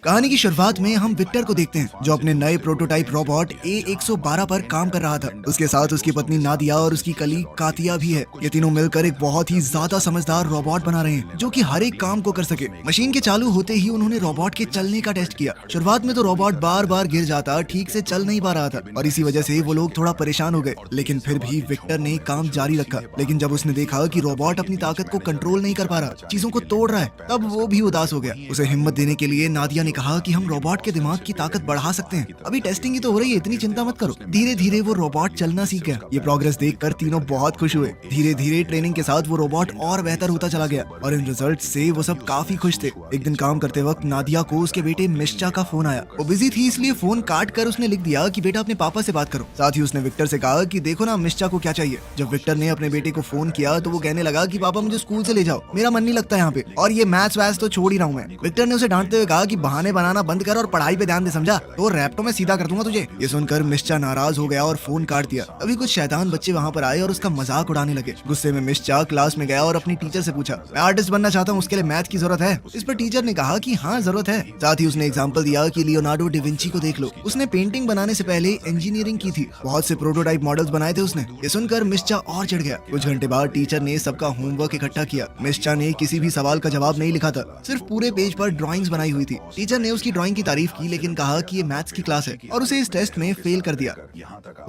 कहानी की शुरुआत में हम विक्टर को देखते हैं जो अपने नए प्रोटोटाइप रोबोट A112 पर काम कर रहा था। उसके साथ उसकी पत्नी नादिया और उसकी कलीग कातिया भी है। ये तीनों मिलकर एक बहुत ही ज्यादा समझदार रोबोट बना रहे हैं जो कि हर एक काम को कर सके। मशीन के चालू होते ही उन्होंने रोबोट के चलने का टेस्ट किया। शुरुआत में तो रोबोट बार बार गिर जाता, ठीक से चल नहीं पा रहा था और इसी वजह से वो लोग थोड़ा परेशान हो गए। लेकिन फिर भी विक्टर ने काम जारी रखा। लेकिन जब उसने देखा कि रोबोट अपनी ताकत को कंट्रोल नहीं कर पा रहा, चीजों को तोड़ रहा है, तब वो भी उदास हो गया। उसे हिम्मत देने के लिए नादिया ने कहा कि हम रोबोट के दिमाग की ताकत बढ़ा सकते हैं। अभी टेस्टिंग ही तो हो रही है, इतनी चिंता मत करो। धीरे धीरे वो रोबोट चलना सीख गया। ये प्रोग्रेस देखकर तीनों बहुत खुश हुए। धीरे धीरे ट्रेनिंग के साथ वो रोबोट और बेहतर होता चला गया और इन रिजल्ट से वो सब काफी खुश थे। एक दिन काम करते वक्त नादिया को उसके बेटे मिश्चा का फोन आया। वो बिजी थी इसलिए फोन काट कर उसने लिख दिया कि बेटा अपने पापा से बात करो। साथ ही उसने विक्टर से कहा कि देखो ना मिश्चा को क्या चाहिए। जब विक्टर ने अपने बेटे को फोन किया तो वो कहने लगा कि पापा मुझे स्कूल से ले जाओ, मेरा मन नहीं लगता यहाँ पे, और ये मैथ्स वैथ्स तो छोड़ ही रहा हूँ मैं। विक्टर ने उसे डांटते हुए कहा कि बहाने बनाना बंद कर और पढ़ाई पे ध्यान दे, समझा? तो रैप्टो में सीधा कर दूंगा तुझे। ये सुनकर मिश्चा नाराज हो गया और फोन काट दिया। अभी कुछ शैतान बच्चे वहाँ पर आए और उसका मजाक उड़ाने लगे। गुस्से में मिश्चा क्लास में गया और अपनी टीचर से पूछा, मैं आर्टिस्ट बनना चाहता हूँ, उसके लिए मैथ की जरूरत है? इस पर टीचर ने कहा कि हाँ जरूरत है। साथ ही उसने एग्जाम्पल दिया कि लियोनार्डो डिविंची को देख लो, उसने पेंटिंग बनाने से पहले इंजीनियरिंग की थी, बहुत से प्रोटोटाइप मॉडल्स बनाए थे उसने। ये सुनकर मिश्चा और चढ़ गया। कुछ घंटे बाद टीचर ने सबका होमवर्क इकट्ठा किया। मिश्चा ने किसी भी सवाल का जवाब नहीं लिखा था, सिर्फ पूरे पेज पर ड्राइंग्स बनाई हुई थी। टीचर ने उसकी ड्राइंग की तारीफ की लेकिन कहा कि ये मैथ्स की क्लास है और उसे इस टेस्ट में फेल कर दिया।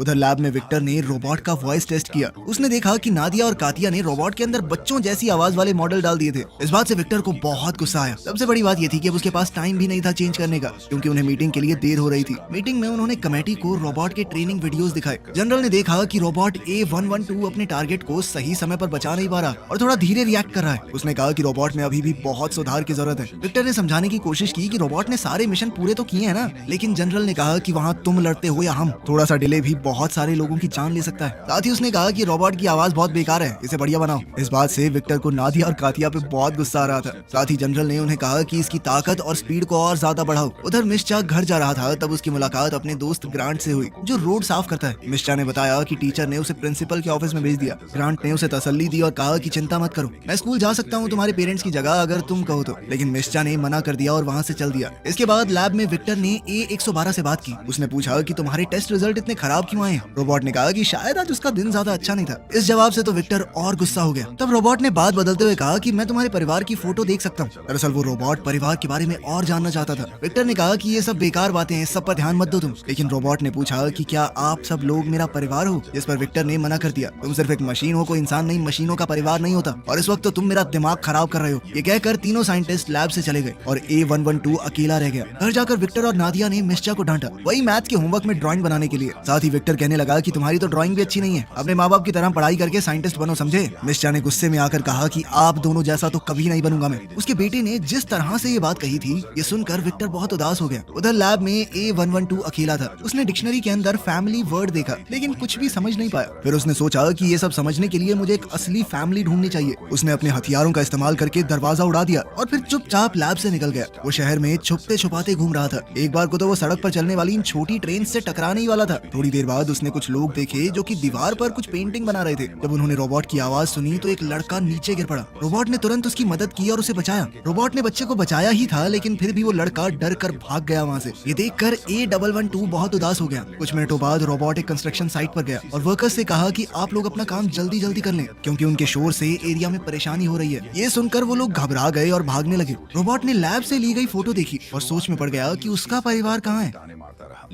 उधर लैब में विक्टर ने रोबोट का वॉइस टेस्ट किया। उसने देखा कि नादिया और कातिया ने रोबोट के अंदर बच्चों जैसी आवाज वाले मॉडल डाल दिए थे। इस बात से विक्टर को बहुत गुस्सा आया। सबसे बड़ी बात ये थी कि अब उसके पास टाइम भी नहीं था चेंज करने का, क्योंकि उन्हें मीटिंग के लिए देर हो रही थी। मीटिंग में उन्होंने कमेटी को रोबोट के ट्रेनिंग वीडियोस दिखाए। जनरल ने देखा कि रोबोट A112 अपने टारगेट को सही समय पर बचा नहीं पा रहा और थोड़ा धीरे रिएक्ट कर रहा है। उसने कहा कि रोबोट में अभी भी बहुत सुधार की जरूरत है। विक्टर ने समझाने की कोशिश की कि रोबोट ने सारे मिशन पूरे तो किए हैं ना, लेकिन जनरल ने कहा कि वहाँ तुम लड़ते हो या हम, थोड़ा सा डिले भी बहुत सारे लोगों की जान ले सकता है। साथ ही उसने कहा कि रोबोट की आवाज बहुत बेकार है, इसे बढ़िया बनाओ। इस बात से विक्टर को नादिया और कातिया पे बहुत गुस्सा आ रहा था। साथ ही जनरल ने उन्हें कहा कि इसकी ताकत और स्पीड को और ज्यादा बढ़ाओ। उधर मिश्चा घर जा रहा था तब उसकी मुलाकात अपने दोस्त ग्रांट से हुई जो रोड साफ करता है। मिश्चा ने बताया कि टीचर ने उसे प्रिंसिपल के ऑफिस में भेज दिया। ग्रांट ने उसे तसल्ली दी और कहा कि चिंता मत करो, मैं स्कूल जा सकता हूँ तुम्हारे पेरेंट्स की जगह अगर तुम कहो तो। लेकिन मिश्चा ने मना कर दिया और वहाँ से चल दिया। इसके बाद लैब में विक्टर ने A112 से बात की। उसने पूछा कि तुम्हारे टेस्ट रिजल्ट इतने खराब क्यों आए? रोबोट ने कहा कि शायद आज उसका दिन ज्यादा अच्छा नहीं था। इस जवाब से तो विक्टर और गुस्सा हो गया। तब रोबोट ने बात बदलते हुए कहा कि मैं तुम्हारे परिवार की फोटो देख सकता हूँ। दरअसल वो रोबोट परिवार के बारे में और जानना चाहता था। विक्टर ने कहा कि ये सब बेकार बातें हैं, सब पर ध्यान मत दो तुम। लेकिन रोबोट ने पूछा कि क्या आप सब लोग मेरा परिवार हो? जिस पर विक्टर ने मना कर दिया। तुम सिर्फ एक मशीन हो, कोई इंसान नहीं। मशीनों का परिवार नहीं होता और इस वक्त तो तुम मेरा दिमाग खराब कर रहे हो। ये कहकर तीनों साइंटिस्ट लैब से चले गए और A112 अकेला रह गया। घर जाकर विक्टर और नादिया ने मिश्चा को डांटा, वही मैथ के होमवर्क में ड्राइंग बनाने के लिए। साथ ही विक्टर कहने लगा कि तुम्हारी तो ड्राइंग भी अच्छी नहीं है, अपने माँ बाप की तरह पढ़ाई करके साइंटिस्ट बनो, समझे? मिश्चा ने गुस्से में आकर कहा कि आप दोनों जैसा तो कभी नहीं बनूंगा मैं। उसके बेटे ने जिस तरह से ये बात कही थी, ये सुनकर विक्टर बहुत उदास हो गया। उधर लैब में A112 अकेला था। उसने डिक्शनरी के अंदर फैमिली वर्ड देखा लेकिन कुछ भी समझ नहीं पाया। फिर उसने सोचा कि ये सब समझने के लिए मुझे एक असली फैमिली ढूंढनी चाहिए। उसने अपने हथियारों का इस्तेमाल करके दरवाजा उड़ा दिया और फिर चुपचाप लैब से निकल गया। वो शहर में छुपते छुपाते घूम रहा था। एक बार को तो वो सड़क पर चलने वाली इन छोटी ट्रेन से टकराने ही वाला था। थोड़ी देर बाद उसने कुछ लोग देखे जो कि दीवार पर कुछ पेंटिंग बना रहे थे। जब उन्होंने रोबोट की आवाज सुनी तो एक लड़का नीचे गिर पड़ा। रोबोट ने तुरंत उसकी मदद की और उसे बचाया। रोबोट ने बच्चे को बचाया ही था लेकिन फिर भी वो लड़का डर कर भाग गया वहाँ से। ये देखकर A112 बहुत उदास हो गया। कुछ मिनटों बाद रोबोट एक कंस्ट्रक्शन साइट पर गया और वर्कर्स से कहा कि आप लोग अपना काम जल्दी जल्दी कर लें क्योंकि उनके शोर से एरिया में परेशानी हो रही है। ये सुनकर वो लोग घबरा गए और भागने लगे। रोबोट ने लैब से ली गई फोटो देखी और सोच में पड़ गया कि उसका परिवार कहाँ है।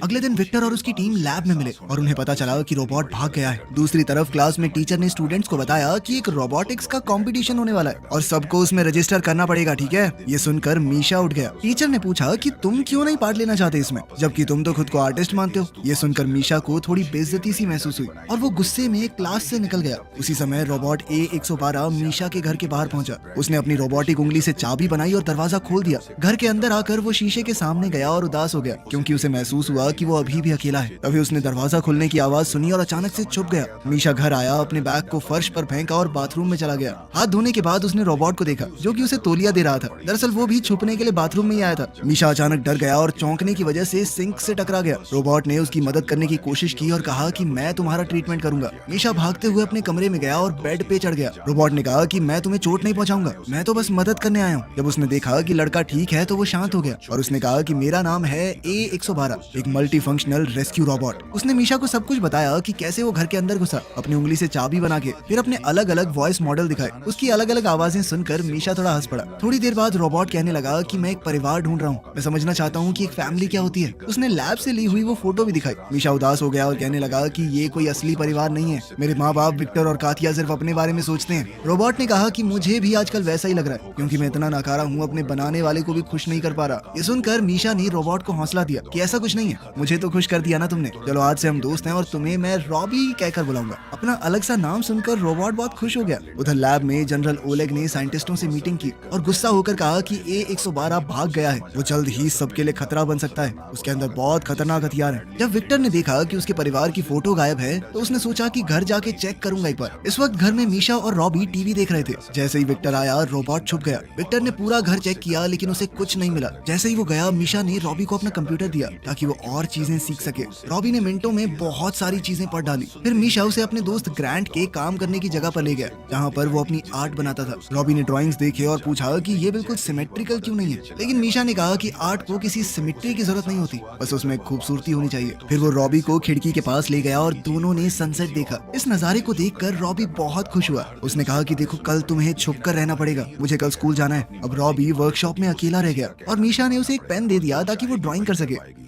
अगले दिन विक्टर और उसकी टीम लैब में मिले और उन्हें पता चला कि रोबोट भाग गया है। दूसरी तरफ क्लास में टीचर ने स्टूडेंट्स को बताया कि एक रोबोटिक्स का कंपटीशन होने वाला है और सबको उसमें रजिस्टर करना पड़ेगा, ठीक है? ये सुनकर मीशा उठ गया। टीचर ने पूछा कि तुम क्यों नहीं पार्ट लेना चाहते इसमें, जबकि तुम तो खुद को आर्टिस्ट मानते हो। ये सुनकर मीशा को थोड़ी बेइज्जती सी महसूस हुई और वो गुस्से में क्लास से निकल गया। उसी समय रोबोट A112 मीशा के घर के बाहर पहुंचा। उसने अपनी रोबोटिक उंगली से चाबी बनाई और दरवाजा खोल दिया। घर के अंदर आकर वो शीशे के सामने गया और उदास हो गया क्योंकि उसे महसूस हुआ कि वो अभी भी अकेला है। तभी उसने दरवाजा खुलने की आवाज सुनी और अचानक से छुप गया। मीशा घर आया, अपने बैग को फर्श पर फेंका और बाथरूम में चला गया। हाथ धोने के बाद उसने रोबोट को देखा जो कि उसे तौलिया दे रहा था। दरअसल वो भी छुपने के लिए बाथरूम में ही आया था। मीशा अचानक डर गया और चौंकने की वजह से सिंक से टकरा गया। रोबोट ने उसकी मदद करने की कोशिश की और कहा कि मैं तुम्हारा ट्रीटमेंट करूंगा। मीशा भागते हुए अपने कमरे में गया और बेड पे चढ़ गया। रोबोट ने कहा कि मैं तुम्हें चोट नहीं पहुंचाऊंगा, मैं तो बस मदद करने आया हूँ। जब उसने देखा कि लड़का ठीक है तो वो शांत शांत हो गया और उसने कहा कि मेरा नाम है A112, एक मल्टी फंक्शनल रेस्क्यू रोबोट। उसने मीशा को सब कुछ बताया कि कैसे वो घर के अंदर घुसा, अपनी उंगली से चाबी बना के, फिर अपने अलग अलग वॉइस मॉडल दिखाए। उसकी अलग अलग आवाजें सुनकर मीशा थोड़ा हंस पड़ा। थोड़ी देर बाद रोबोट कहने लगा कि मैं एक परिवार ढूंढ रहा हूँ, मैं समझना चाहता हूँ कि एक फैमिली क्या होती है। उसने लैब से ली हुई वो फोटो भी दिखाई। मीशा उदास हो गया और कहने लगा कि ये कोई असली परिवार नहीं है, मेरे माँ बाप विक्टर और कातिया सिर्फ अपने बारे में सोचते हैं। रोबोट ने कहा कि मुझे भी आजकल वैसा ही लग रहा है, क्योंकि मैं इतना नाकारा हूँ, अपने बनाने वाले को भी खुश नहीं कर पा रहा। ये सुनकर मीशा ने रोबोट को हौसला दिया कि ऐसा कुछ नहीं है, मुझे तो खुश कर दिया ना तुमने, चलो आज से हम दोस्त हैं और तुम्हें मैं रॉबी कहकर बुलाऊंगा। अपना अलग सा नाम सुनकर रोबोट बहुत खुश हो गया। उधर लैब में जनरल ओलेग ने साइंटिस्टों से मीटिंग की और गुस्सा होकर कहा कि A112 भाग गया है, वो जल्द ही सबके लिए खतरा बन सकता है, उसके अंदर बहुत खतरनाक हथियार है। जब विक्टर ने देखा कि उसके परिवार की फोटो गायब है तो उसने सोचा कि घर जाके चेक करूंगा एक बार। इस वक्त घर में मीशा और रॉबी टीवी देख रहे थे। जैसे ही विक्टर आया रोबोट छुप गया। विक्टर ने पूरा घर चेक किया लेकिन उसे कुछ नहीं मिला। जैसे ही वो गया मीशा ने रॉबी को अपना कंप्यूटर दिया ताकि वो और चीजें सीख सके। रॉबी ने मिनटों में बहुत सारी चीजें पढ़ डाली। फिर मीशा उसे अपने दोस्त ग्रांट के काम करने की जगह पर ले गया जहाँ पर वो अपनी आर्ट बनाता था। रॉबी ने ड्राइंग्स देखे और पूछा कि ये बिल्कुल सिमेट्रिकल क्यों नहीं है, लेकिन मीशा ने कहा कि आर्ट को किसी सिमेट्री की जरूरत नहीं होती, बस उसमें खूबसूरती होनी चाहिए। फिर वो रॉबी को खिड़की के पास ले गया और दोनों ने सनसेट देखा। इस नजारे को देखकर रॉबी बहुत खुश हुआ। उसने कहा कि देखो कल तुम्हें छुप कर रहना पड़ेगा, मुझे कल स्कूल जाना है। अब रॉबी वर्कशॉप में अकेला रह गया और मीशा ने उसे एक पेन दे दिया ताकि वो ड्राइंग कर सके।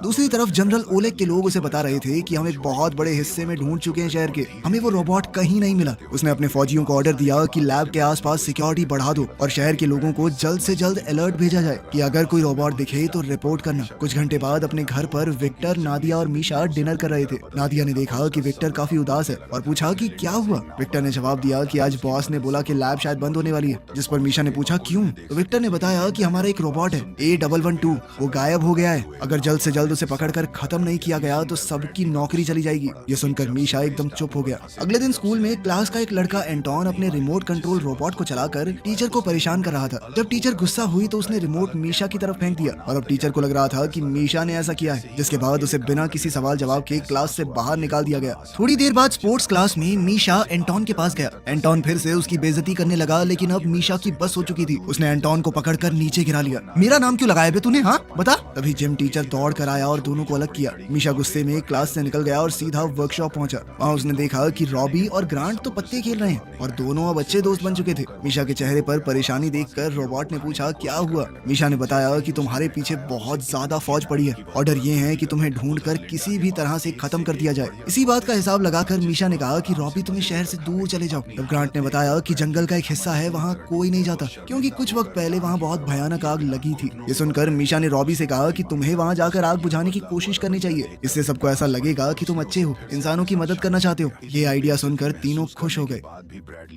दूसरी तरफ जनरल ओलेग के लोग उसे बता रहे थे कि हम एक बहुत बड़े हिस्से में ढूंढ चुके हैं शहर के, हमें वो रोबोट कहीं नहीं मिला। उसने अपने फौजियों को ऑर्डर दिया कि लैब के आसपास सिक्योरिटी बढ़ा दो और शहर के लोगों को जल्द से जल्द अलर्ट भेजा जाए कि अगर कोई रोबोट दिखे तो रिपोर्ट करना। कुछ घंटे बाद अपने घर पर विक्टर, नादिया और मीशा डिनर कर रहे थे। नादिया ने देखा कि विक्टर काफी उदास है और पूछा कि क्या हुआ। विक्टर ने जवाब दिया कि आज बॉस ने बोला कि लैब शायद बंद होने वाली है, जिस पर मीशा ने पूछा क्यों। तो विक्टर ने बताया कि हमारा एक रोबोट है A112, वो गायब हो गया है, अगर जल्द से जल्द उसे पकड़कर खत्म नहीं किया गया तो सबकी नौकरी चली जाएगी। ये सुनकर मीशा एकदम चुप हो गया। अगले दिन स्कूल में क्लास का एक लड़का एंटोन अपने रिमोट कंट्रोल रोबोट को चलाकर टीचर को परेशान कर रहा था। जब टीचर गुस्सा हुई तो उसने रिमोट मीशा की तरफ फेंक दिया और अब टीचर को लग रहा था कि मीशा ने ऐसा किया है, जिसके बाद उसे बिना किसी सवाल जवाब के क्लास से बाहर निकाल दिया गया। थोड़ी देर बाद स्पोर्ट्स क्लास में मीशा एंटोन के पास गया। एंटोन फिर से उसकी बेइज्जती करने लगा, लेकिन अब मीशा की बस हो चुकी थी। उसने एंटोन को पकड़कर नीचे गिरा लिया। मेरा नाम क्यों लगाया बे तूने, हाँ बता। तभी जिम टीचर दौड़ कर आया और दोनों को अलग किया। मीशा गुस्से में क्लास से निकल गया और सीधा वर्कशॉप पहुंचा। वहाँ उसने देखा कि रॉबी और ग्रांट तो पत्ते खेल रहे हैं और दोनों अब अच्छे दोस्त बन चुके थे। मीशा के चेहरे पर परेशानी देखकर रोबोट ने पूछा क्या हुआ। मीशा ने बताया कि तुम्हारे पीछे बहुत ज्यादा फौज पड़ी है, ऑर्डर ये है कि तुम्हें ढूंढकर किसी भी तरह से खत्म कर दिया जाए। इसी बात का हिसाब लगाकर मीशा ने कहा कि रॉबी तुम्हें शहर से दूर चले जाओ। तब ग्रांट ने बताया कि जंगल का एक हिस्सा है, वहाँ कोई नहीं जाता क्योंकि कुछ वक्त पहले वहाँ बहुत भयानक आग लगी थी। ये सुनकर मीशा ने रॉबी से कहा कि तुम्हें वहाँ जाकर आग बुझाने की कोशिश करनी चाहिए, इससे सबको ऐसा लगेगा कि तुम अच्छे हो, इंसानों की मदद करना चाहते हो। ये आइडिया सुनकर तीनों खुश हो गए।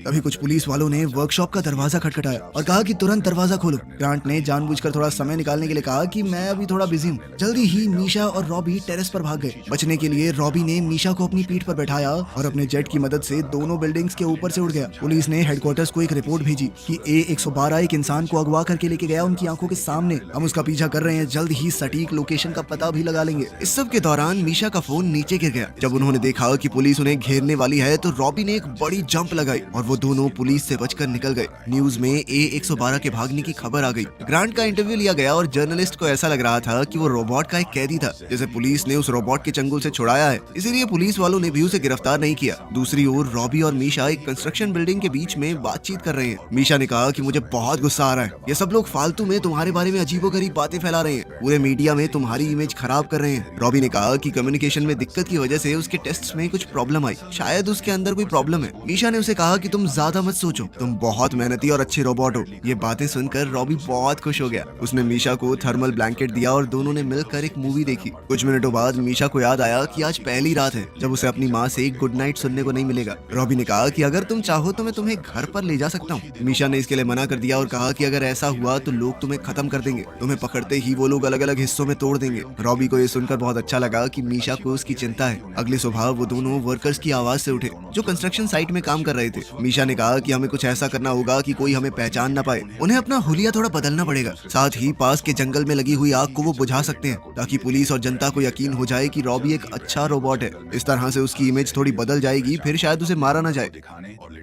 तभी कुछ पुलिस वालों ने वर्कशॉप का दरवाजा खटखटाया और कहा कि तुरंत दरवाजा खोलो। ग्रांट ने जानबूझकर थोड़ा समय निकालने के लिए कहा कि मैं अभी थोड़ा बिजी हूँ। जल्दी ही मीशा और रॉबी टेरेस पर भाग गए। बचने के लिए रॉबी ने मीशा को अपनी पीठ पर बैठाया और अपने जेट की मदद से दोनों बिल्डिंग्स के ऊपर से उड़ गया। पुलिस ने हेडक्वार्टर्स को एक रिपोर्ट भेजी कि A112 एक इंसान को अगवा करके लेके गया उनकी आंखों के सामने। हम उसका पीछा कर रहे हैं, जल्द ही सटीक लोकेशन का पता भी लगा लेंगे। इस सब के दौरान मीशा का फोन नीचे गिर गया। जब उन्होंने देखा कि पुलिस उन्हें घेरने वाली है तो रॉबी ने एक बड़ी जंप लगाई और वो दोनों पुलिस से बचकर निकल गए। न्यूज में A112 के भागने की खबर आ गई। ग्रांट का इंटरव्यू लिया गया और जर्नलिस्ट को ऐसा लग रहा था कि वो रोबोट का एक कैदी था, जैसे पुलिस ने उस रोबोट के चंगुल से छुड़ाया है, इसीलिए पुलिस वालों ने भी उसे गिरफ्तार नहीं किया। दूसरी ओर रॉबी और मीशा एक कंस्ट्रक्शन बिल्डिंग के बीच में बातचीत कर रहे हैं। मीशा ने कहा कि मुझे बहुत गुस्सा आ रहा है, ये सब लोग फालतू में तुम्हारे बारे में अजीबोगरीब बातें फैला रहे हैं, पूरे मीडिया में तुम्हारी इमेज खराब कर रहे हैं। रॉबी ने कहा कि कम्युनिकेशन में दिक्कत की वजह से उसके टेस्ट्स में कुछ प्रॉब्लम आई, शायद उसके अंदर कोई प्रॉब्लम है। मीशा ने उसे कहा कि तुम ज्यादा मत सोचो, तुम बहुत मेहनती और अच्छे रोबोट हो। ये बातें सुनकर रॉबी बहुत खुश हो गया। उसने मीशा को थर्मल ब्लैंकेट दिया और दोनों ने मिलकर एक मूवी देखी। कुछ मिनटों बाद मीशा को याद आया कि आज पहली रात है जब उसे अपनी माँ से गुड नाइट सुनने को नहीं मिलेगा। रॉबी ने कहा कि अगर तुम चाहो तो मैं तुम्हें घर पर ले जा सकता हूँ। मीशा ने इसके लिए मना कर दिया और कहा कि अगर ऐसा हुआ तो लोग तुम्हें खत्म कर देंगे, तुम्हें पकड़ते ही वो लोग अलग अलग हिस्सों में तोड़ देंगे। रॉबी को ये सुनकर बहुत अच्छा लगा कि मीशा को उसकी चिंता है। अगली सुबह वो दोनों वर्कर्स की आवाज से उठे जो कंस्ट्रक्शन साइट में काम कर रहे थे। मीशा ने कहा कि हमें कुछ ऐसा करना होगा कि कोई हमें पहचान ना पाए। उन्हें अपना हुलिया थोड़ा बदलना पड़ेगा। साथ ही पास के जंगल में लगी हुई आग को वो बुझा सकते हैं ताकि पुलिस और जनता को यकीन हो जाए कि रॉबी एक अच्छा रोबोट है। इस तरह से उसकी इमेज थोड़ी बदल जाएगी, फिर शायद उसे मारा ना जाए।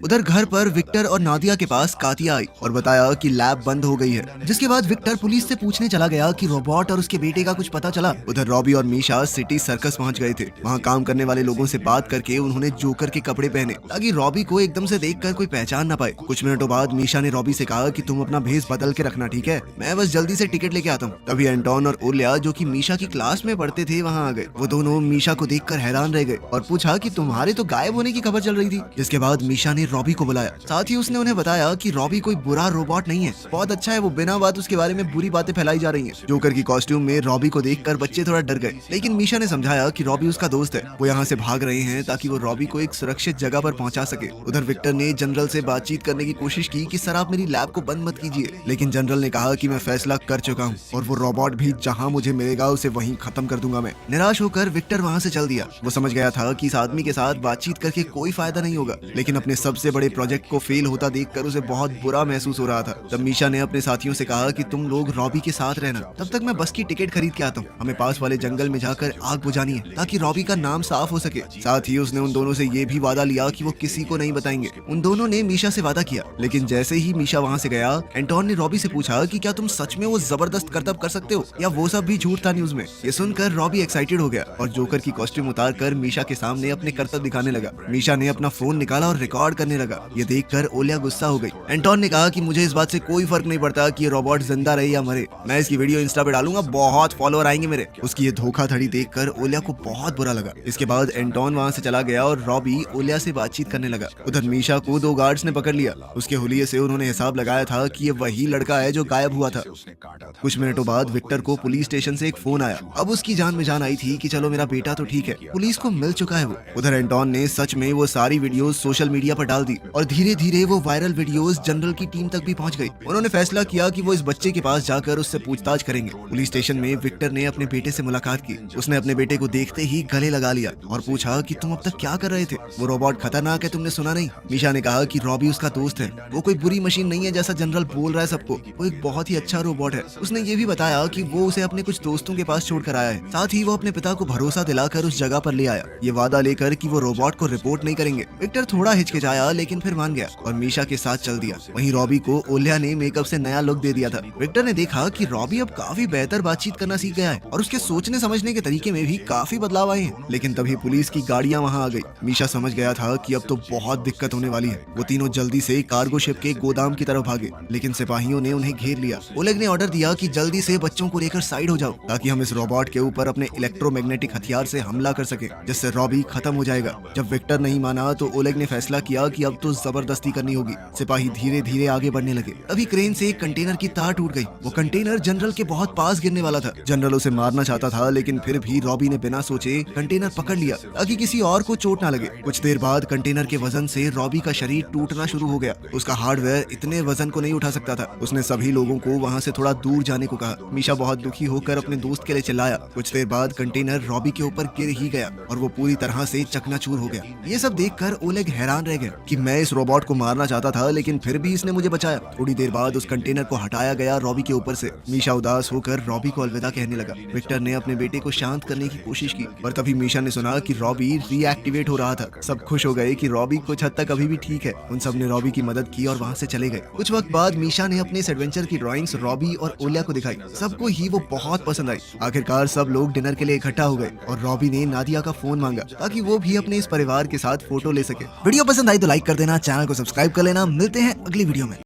उधर घर पर विक्टर और नादिया के पास कातिया आई और बताया कि लैब बंद हो गई है, जिसके बाद विक्टर पुलिस से पूछने चला गया कि रोबोट और उसके बेटे का कुछ पता चला। उधर रॉबी और मीशा सिटी सर्कस पहुंच गए थे। वहां काम करने वाले लोगों से बात करके उन्होंने जोकर के कपड़े पहने ताकि रॉबी को एकदम से देखकर कोई पहचान ना पाए। कुछ मिनटों बाद मीशा ने रॉबी से कहा कि तुम अपना भेस बदल के रखना, ठीक है? मैं बस जल्दी से टिकट लेके आता हूँ। तभी एंटोन और ओलिया जो कि मीशा की क्लास में पढ़ते थे वहाँ आ गए। वो दोनों मीशा को देखकर हैरान रह गए और पूछा कि तुम्हारे तो गायब होने की खबर चल रही थी। जिसके बाद मीशा ने रॉबी को बुलाया। साथ ही उसने उन्हें बताया कि रॉबी कोई बुरा रोबोट नहीं है, बहुत अच्छा है। वो बिना बात उसके बारे में बुरी बातें फैलाई जा रही हैं। जोकर की कॉस्ट्यूम में रॉबी को देखकर बच्चे थोड़ा डर गए, लेकिन मीशा ने समझाया कि रॉबी उसका दोस्त है। वो यहाँ से भाग रहे हैं ताकि वो रॉबी को एक सुरक्षित जगह पर पहुंचा सके। उधर विक्टर ने जनरल से बातचीत करने की कोशिश की कि सर आप मेरी लैब को बंद मत कीजिए, लेकिन जनरल ने कहा कि मैं फैसला कर चुका हूँ और वो रोबोट भी जहाँ मुझे मिलेगा उसे वहीं खत्म कर दूंगा मैं। निराश होकर विक्टर वहाँ से चल दिया। वो समझ गया था कि इस आदमी के साथ बातचीत करके कोई फायदा नहीं होगा, लेकिन अपने सबसे बड़े प्रोजेक्ट को फेल होता देखकर उसे बहुत बुरा महसूस हो रहा था। तब मीशा ने अपने साथियों से कहा कि तुम लोग रॉबी के साथ रहना, तब तक मैं बस की टिकट खरीद के आता हूँ। हमें पास वाले जंगल में जाकर आग बुझानी है ताकि रॉबी का नाम साफ हो सके। साथ ही उसने उन दोनों से ये भी वादा लिया कि वो किसी को नहीं बताएंगे। उन दोनों ने मीशा से वादा किया, लेकिन जैसे ही मीशा वहाँ से गया, एंटोन ने रॉबी से पूछा कि क्या तुम सच में वो जबरदस्त करतब कर सकते हो या वो सब भी झूठ था न्यूज में। ये सुनकर रॉबी एक्साइटेड हो गया और जोकर की कॉस्ट्यूम उतार कर मीशा के सामने अपने करतब दिखाने लगा। मीशा ने अपना फोन निकाला और रिकॉर्ड करने लगा। ये देखकर ओलिया गुस्सा हो गई। एंटोन ने कहा कि मुझे इस बात से कोई फर्क नहीं पड़ता कि ये रोबोट जिंदा रहे या मरे, मैं इसकी वीडियो इंस्टा पे डालूंगा, बहुत फॉलोअर आएंगे मेरे। उसकी ये धोखाधड़ी देखकर ओलिया को बहुत बुरा लगा। इसके बाद एंटोन वहाँ से चला गया और रॉबी ओलिया से बातचीत करने लगा। उधर मीशा को दो गार्ड्स ने पकड़ लिया। उसके हुलिये से उन्होंने हिसाब लगाया था कि ये वही लड़का है जो गायब हुआ था। कुछ मिनटों बाद विक्टर को पुलिस स्टेशन से एक फोन आया। अब उसकी जान में जान आई थी कि चलो मेरा बेटा तो ठीक है, पुलिस को मिल चुका है वो। उधर एंटोन ने सच में वो सारी वीडियोस सोशल मीडिया पर डाल दी और धीरे धीरे वो वायरल वीडियोस जनरल की टीम तक भी पहुंच गई। उन्होंने फैसला किया कि वो इस बच्चे के पास जाकर उससे पूछताछ करेंगे। पुलिस स्टेशन में विक्टर ने अपने बेटे से मुलाकात की। उसने अपने बेटे को देखते ही गले लगा लिया और पूछा कि तुम अब तक क्या कर रहे थे? वो रोबोट खतरनाक है, तुमने सुना नहीं? मीशा ने कहा कि रॉबी उसका दोस्त है, वो कोई बुरी मशीन नहीं है जैसा जनरल बोल रहा है सबको, वो एक बहुत ही अच्छा रोबोट है। उसने ये भी बताया कि वो उसे अपने कुछ दोस्तों के पास छोड़कर आया है। साथ ही वो अपने पिता को भरोसा दिलाकर उस जगह पर ले आया, ये वादा लेकर कि वो रोबोट को रिपोर्ट नहीं करेंगे। विक्टर थोड़ा हिचकिचाया लेकिन फिर मान गया और मीशा के साथ चल दिया। वहीं रॉबी को ओलिया ने मेकअप से नया लुक दे दिया था। विक्टर ने देखा कि रॉबी अब काफी बेहतर बातचीत करना सीख गया है और उसके सोचने समझने के तरीके में भी काफी बदलाव आए हैं। लेकिन तभी पुलिस की गाड़ियां वहां आ गई। मीशा समझ गया था कि अब तो बहुत दिक्कत होने वाली है। वो तीनों जल्दी से कार्गो शिप के गोदाम की तरफ भागे, लेकिन सिपाहियों ने उन्हें घेर लिया। ओलेग ने ऑर्डर दिया कि जल्दी से बच्चों को लेकर साइड हो जाओ ताकि हम इस रोबोट के ऊपर अपने इलेक्ट्रोमैग्नेटिक हथियार से हमला कर सके, जिससे रॉबी खत्म हो जाएगा। जब विक्टर नहीं माना तो ओलेग ने फैसला किया कि अब तो जबरदस्ती करनी होगी। सिपाही धीरे धीरे आगे बढ़ने लगे। अभी क्रेन से एक कंटेनर की तार टूट गई। वो कंटेनर जनरल के बहुत पास गिरने वाला था। जनरल उसे मारना चाहता था, लेकिन फिर भी रॉबी ने बिना सोचे कंटेनर पकड़ लिया ताकि किसी और को चोट ना लगे। कुछ देर बाद कंटेनर के वजन से रॉबी का शरीर टूटना शुरू हो गया। उसका हार्डवेयर इतने वजन को नहीं उठा सकता था। उसने सभी लोगों को वहाँ से थोड़ा दूर जाने को कहा। मीशा बहुत दुखी होकर अपने दोस्त के लिए चिल्लाया। कुछ देर बाद कंटेनर रॉबी के ऊपर गिर ही गया और वो पूरी तरह से चकनाचूर हो गया। ये सब देखकर ओलेग हैरान रह गया कि मैं इस रोबोट को मारना चाहता था, लेकिन फिर भी इसने मुझे बचाया। थोड़ी देर बाद उस कंटेनर को हटाया गया रॉबी के ऊपर से। मीशा उदास होकर रॉबी को अलविदा कहने लगा। विक्टर ने अपने बेटे को शांत करने की कोशिश की, पर तभी मीशा ने सुना कि रॉबी रीएक्टिवेट हो रहा था। सब खुश हो गए कि रॉबी कुछ हद तक अभी भी ठीक है। उन सब ने रॉबी की मदद की और वहाँ से चले गए। कुछ वक्त बाद मीशा ने अपने इस एडवेंचर की ड्राइंग्स रॉबी और ओलिया को दिखाई। सबको ही वो बहुत पसंद आई। आखिरकार सब लोग डिनर के लिए इकट्ठा हो गए और रॉबी ने नादिया का फोन मांगा ताकि वो भी अपने इस परिवार के साथ फोटो ले सके। वीडियो पसंद आई तो लाइक कर देना, चैनल को सब्सक्राइब कर लेना। मिलते हैं अगली वीडियो में।